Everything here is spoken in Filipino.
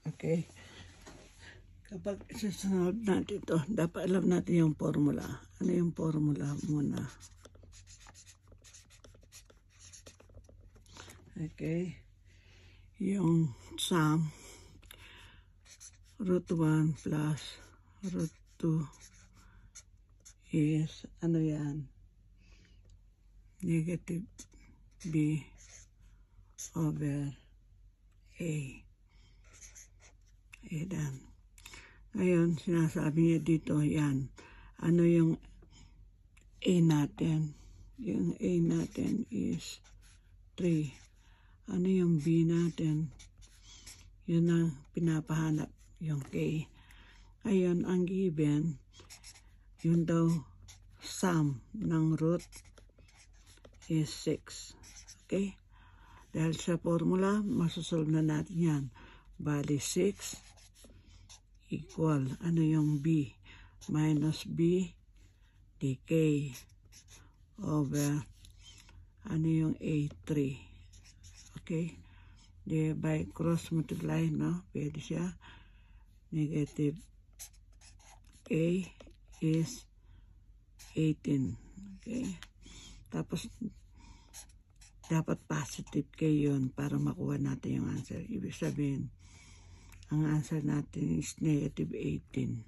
Okay? Kapag isasunod natin ito, dapat alam natin yung formula. Ano yung formula muna? Okay? Yung sum, root 1 plus root 2 is, ano yan? Negative b over a. Ayan. Ngayon, sinasabi niya dito, yan. Ano yung a natin? Yung a natin is 3. Ano yung b natin? Yun ang pinapahanap, yung k. Ngayon, ang given, yun daw, sum ng root is 6. Okay? Dahil sa formula, masusolve na natin yan. Bali, 6 equal, ano yung b? Minus b dk over, ano yung a? 3. Okay? Di by cross multiply, no? Pwede siya. Negative a is 18. Okay? Tapos, dapat positive k yun para makuha natin yung answer. Ibig sabihin, ang answer natin is negative 18.